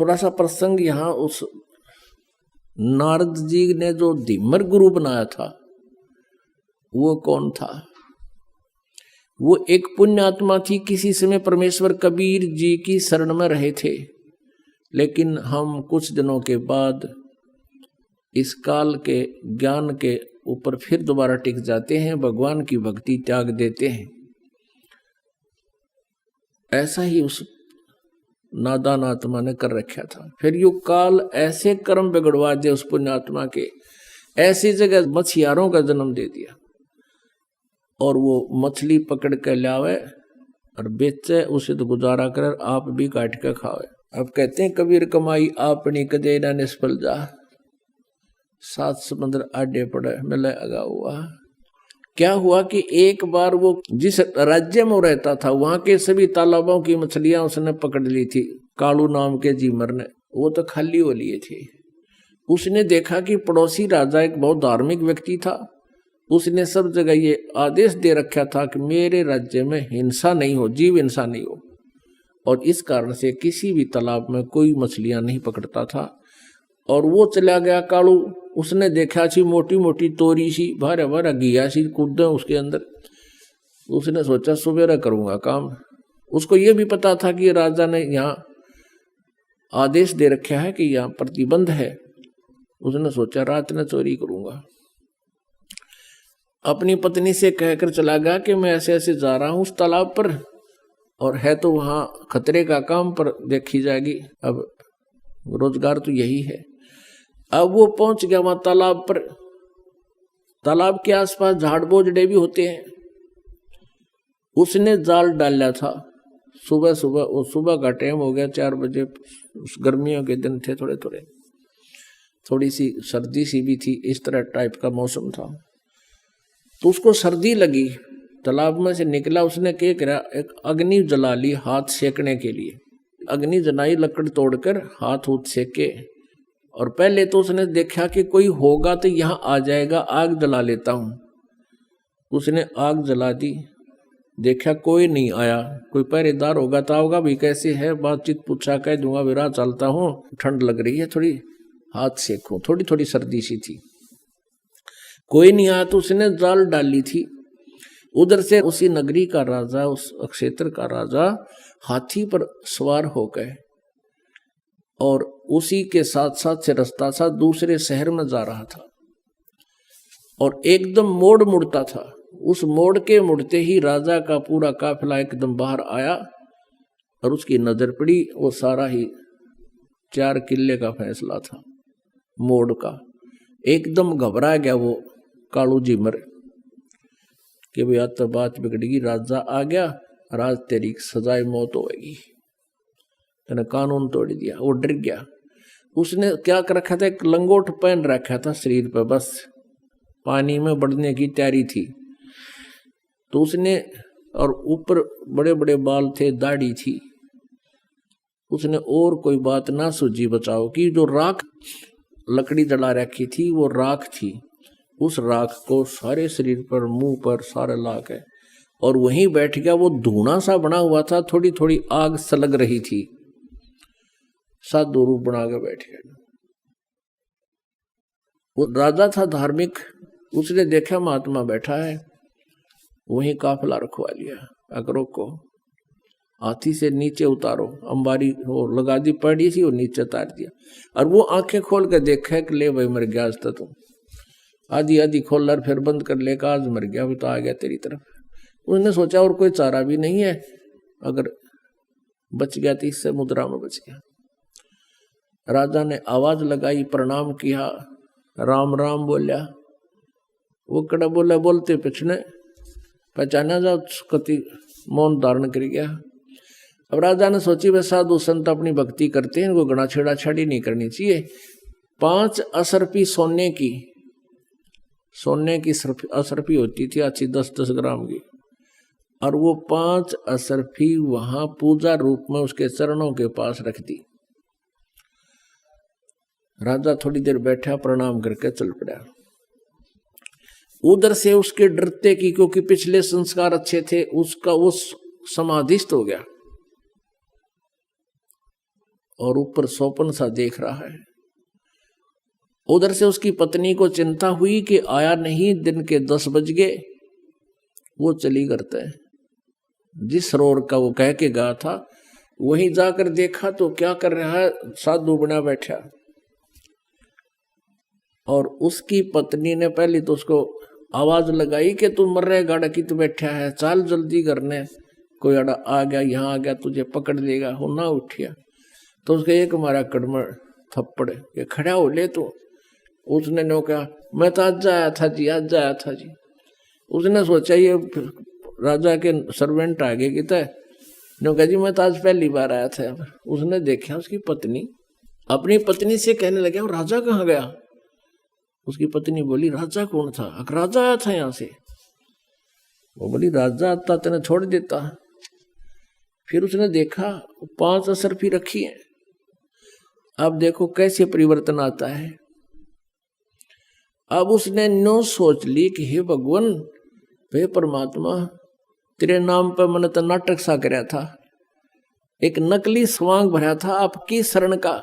थोड़ा सा प्रसंग यहाँ, उस नारद जी ने जो धीमर गुरु बनाया था वो कौन था? वो एक पुण्य आत्मा थी, किसी समय परमेश्वर कबीर जी की शरण में रहे थे, लेकिन हम कुछ दिनों के बाद इस काल के ज्ञान के ऊपर फिर दोबारा टिक जाते हैं, भगवान की भक्ति त्याग देते हैं। ऐसा ही उस नादान आत्मा ने कर रखा था। फिर यो काल ऐसे कर्म बिगड़वा दे उस पुण्यात्मा के, ऐसी जगह मछियारों का जन्म दे दिया, और वो मछली पकड़ के लावे और बेचे, उसे तो गुजारा कर, आप भी काट के खावे। अब कहते हैं कबीर कमाई आपनी कदे ना निष्फल जा, 7 समुद्र आडे पड़े मिले अगा हुआ। क्या हुआ कि एक बार वो जिस राज्य में रहता था वहां के सभी तालाबों की मछलियां उसने पकड़ ली थी, कालू नाम के जीमर ने, वो तो खाली हो लिए थे। उसने देखा कि पड़ोसी राजा एक बहुत धार्मिक व्यक्ति था, उसने सब जगह ये आदेश दे रखा था कि मेरे राज्य में हिंसा नहीं हो, जीव हिंसा नहीं हो, और इस कारण से किसी भी तालाब में कोई मछलियां नहीं पकड़ता था। और वो चला गया कालू, उसने देखा सी मोटी मोटी तोरी सी भारा भारा घिया सी कूदे उसके अंदर, उसने सोचा सुबेरा करूंगा काम। उसको ये भी पता था कि राजा ने यहाँ आदेश दे रखा है कि यहाँ प्रतिबंध है, उसने सोचा रात में चोरी करूंगा। अपनी पत्नी से कहकर चला गया कि मैं ऐसे ऐसे जा रहा हूं उस तालाब पर, और है तो वहां खतरे का काम, पर देखी जाएगी, अब रोजगार तो यही है। अब वो पहुंच गया वहां तालाब पर। तालाब के आसपास झाड़ बोझड़े भी होते हैं। उसने जाल डाला था सुबह सुबह, वो सुबह का टाइम हो गया 4 बजे, गर्मियों के दिन थे, थोड़े थोड़े, थोड़ी सी सर्दी सी भी थी, इस तरह टाइप का मौसम था। तो उसको सर्दी लगी, तालाब में से निकला, उसने क्या करा, एक अग्नि जला ली हाथ सेकने के लिए। अग्नि जलाई, लकड़ तोड़कर हाथ उठ सेके, और पहले तो उसने देखा कि कोई होगा तो यहां आ जाएगा, आग जला लेता हूं। उसने आग जला दी, देखा कोई नहीं आया, कोई पहरेदार होगा तो आओगा भी, कैसे है, बातचीत पूछा, कह दूंगा विराह चलता हूं, ठंड लग रही है थोड़ी, हाथ सेकूं, थोड़ी थोड़ी सर्दी सी थी। कोई नहीं आया तो उसने जाल डाली थी। उधर से उसी नगरी का राजा, उस क्षेत्र का राजा हाथी पर सवार हो गए, और उसी के साथ साथ से रास्ता था दूसरे शहर में जा रहा था, और एकदम मोड़ मुड़ता था। उस मोड़ के मुड़ते ही राजा का पूरा काफिला एकदम बाहर आया, और उसकी नजर पड़ी, वो सारा ही 4 किले का फैसला था मोड़ का। एकदम घबरा गया वो कालू जीमर कि भैया तो बात बिगड़ेगी, राजा आ गया, राज तेरी सजाए मौत होगी, तेने कानून तोड़ दिया। वो डर गया। उसने क्या कर रखा था, एक लंगोट पहन रखा था शरीर पर, बस पानी में बढ़ने की तैयारी थी। तो उसने, और ऊपर बड़े बड़े बाल थे, दाढ़ी थी। उसने और कोई बात ना सूझी बचाओ कि जो राख लकड़ी जला रखी थी वो राख थी, उस राख को सारे शरीर पर, मुंह पर सारे ला के, और वहीं बैठ गया। वो धुआं सा बना हुआ था, थोड़ी थोड़ी आग सलग रही थी, साधु रूप बना के बैठ गया। वो राजा था धार्मिक, उसने देखा महात्मा बैठा है, वहीं काफिला रखवा लिया। अकरों को हाथी से नीचे उतारो, अंबारी वो लगा दी पड़ी थी, वो नीचे उतार दिया, और वो आंखें खोल के देखा कि ले भाई मर गया आज तो तुम, आधी आधी खोल और फिर बंद कर लेगा, आज मर गया, भी तो आ गया तेरी तरफ। उसने सोचा और कोई चारा भी नहीं है, अगर बच गया तो इससे मुद्रा में बच गया। राजा ने आवाज लगाई, प्रणाम किया, राम राम बोलिया। वो कड़ा बोला, बोलते पिछने पहचाना जाओ, कति मौन धारण कर गया। अब राजा ने सोची वे साधु संत अपनी भक्ति करते हैं, इनको गणा छेड़ा छाड़ी नहीं करनी चाहिए। 5 असरफी सोने की असरफी होती थी अच्छी, 10-10 ग्राम की, और वो 5 असरफी वहां पूजा रूप में उसके चरणों के पास रख दी। राजा थोड़ी देर बैठा, प्रणाम करके चल पड़ा। उधर से उसके डरते की, क्योंकि पिछले संस्कार अच्छे थे, उसका वो समाधिस्थ हो गया। और ऊपर सोपन सा देख रहा है। उधर से उसकी पत्नी को चिंता हुई कि आया नहीं, दिन के 10 बज गए। वो चली करता है, जिस सरोवर का वो कह के गया था वहीं जाकर देखा तो क्या कर रहा है, साधु बना बैठा। और उसकी पत्नी ने पहले तो उसको आवाज लगाई कि तू मर रहे गाड़ा की, तू बैठा है, चल जल्दी करने, कोई अड़ा आ गया, यहाँ आ गया तुझे पकड़ लेगा। वो ना उठिया तो उसके एक मारा कड़मड़ थप्पड़ के खड़ा हो ले तू। उसने नो कहा मैं तो आज आया था जी, आज आया था जी। उसने सोचा ये राजा के सर्वेंट आगे की तय, नो कहा जी मैं तो आज पहली बार आया था। उसने देखा उसकी पत्नी अपनी पत्नी से कहने लगे राजा कहाँ गया। उसकी पत्नी बोली राजा कौन था। राजा आया था यहाँ से। वो बोली राजा आता तेने छोड़ देता। फिर उसने देखा 5 असरफी रखी है। अब देखो कैसे परिवर्तन आता है। अब उसने नो सोच ली कि हे भगवान, हे परमात्मा, तेरे नाम पर मैंने तो नाटक सा कराया था, एक नकली स्वांग भरा था आपकी शरण का,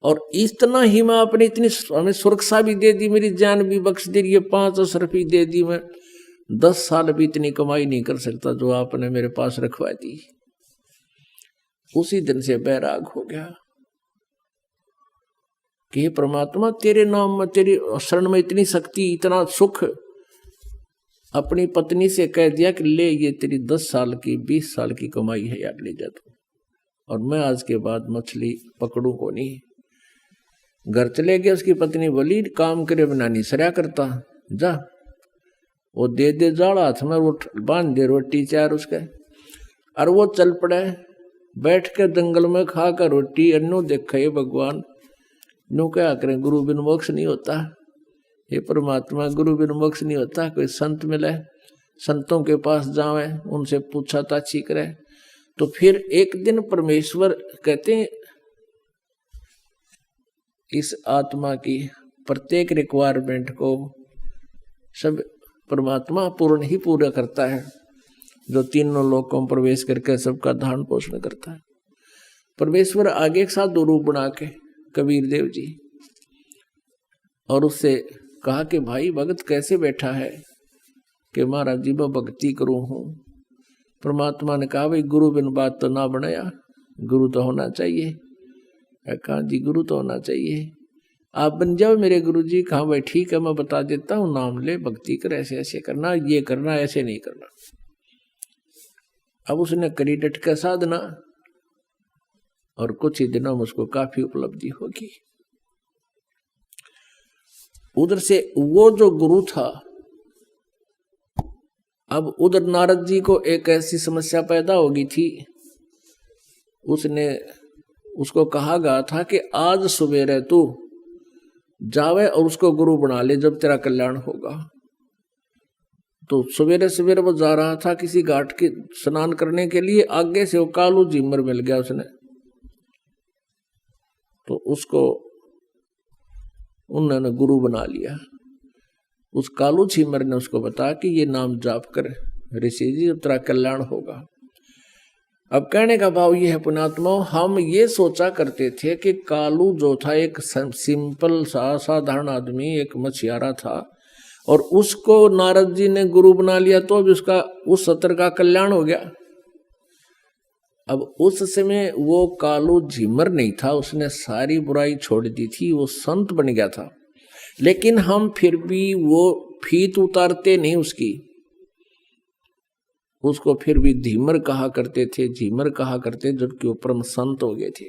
और इतना ही मैं अपनी इतनी हमें सुरक्षा भी दे दी, मेरी जान भी बख्श दी, ये 5 असरफी दे दी, मैं 10 साल भी इतनी कमाई नहीं कर सकता जो आपने मेरे पास रखवा दी। उसी दिन से बैराग हो गया कि हे परमात्मा, तेरे नाम में, तेरी शरण में इतनी शक्ति, इतना सुख। अपनी पत्नी से कह दिया कि ले ये तेरी 10 साल की 20 साल की कमाई है यार, ले जा तू, और मैं आज के बाद मछली पकड़ू को नहीं। घर चले गए। उसकी पत्नी बोली काम करे बिना नहीं सरया करता, जा वो दे जाड़ा हाथ में, वो बांध दे रोटी 4 उसके। और वो चल पड़े, बैठ के जंगल में खा कर रोटी, अन्नो देखे भगवान, नो क्या करें, गुरु बिन मोक्ष नहीं होता। हे परमात्मा, गुरु बिन मोक्ष नहीं होता। कोई संत मिले, संतों के पास जावे, उनसे पूछा ताछी करे। तो फिर एक दिन परमेश्वर कहते हैं इस आत्मा की प्रत्येक रिक्वायरमेंट को सब परमात्मा पूर्ण ही पूरा करता है, जो तीनों लोकों में प्रवेश करके सबका धारण पोषण करता है। परमेश्वर आगे एक साथ 2 रूप बना के कबीर देव जी, और उससे कहा कि भाई भगत कैसे बैठा है, कि महाराज जी मैं भक्ति करूं हूं। परमात्मा ने कहा भाई गुरु बिन बात तो ना बनाया, गुरु तो होना चाहिए। कहा जी गुरु तो होना चाहिए, आप बन जाओ मेरे गुरु जी। कहा भाई ठीक है, मैं बता देता हूँ, नाम ले, भक्ति कर, ऐसे ऐसे करना, ये करना, ऐसे नहीं करना। अब उसने करी डट का साधना, और कुछ ही दिनों में उसको काफी उपलब्धि होगी। उधर से वो जो गुरु था, अब उधर नारद जी को एक ऐसी समस्या पैदा होगी थी। उसको कहा गया था कि आज सवेरे तू जावे और उसको गुरु बना ले, जब तेरा कल्याण होगा। तो सवेरे सवेरे वो जा रहा था किसी घाट के स्नान करने के लिए, आगे से वो कालू झीमर मिल गया उसने। तो उसको उन्होंने गुरु बना लिया। उस कालू झीमर ने उसको बताया कि ये नाम जाप कर ऋषि जी, जब तेरा कल्याण होगा। अब कहने का भाव ये है पुण्यात्मा, हम ये सोचा करते थे कि कालू जो था एक सिंपल सा साधारण आदमी, एक मछियारा था, और उसको नारद जी ने गुरु बना लिया तो अब उसका उस सत्र का कल्याण हो गया। अब उस समय वो कालू झिमर नहीं था, उसने सारी बुराई छोड़ दी थी, वो संत बन गया था। लेकिन हम फिर भी वो फीत उतारते नहीं उसको फिर भी धीमर कहा करते थे, झीमर कहा करते, जबकि वो परम संत हो गए थे।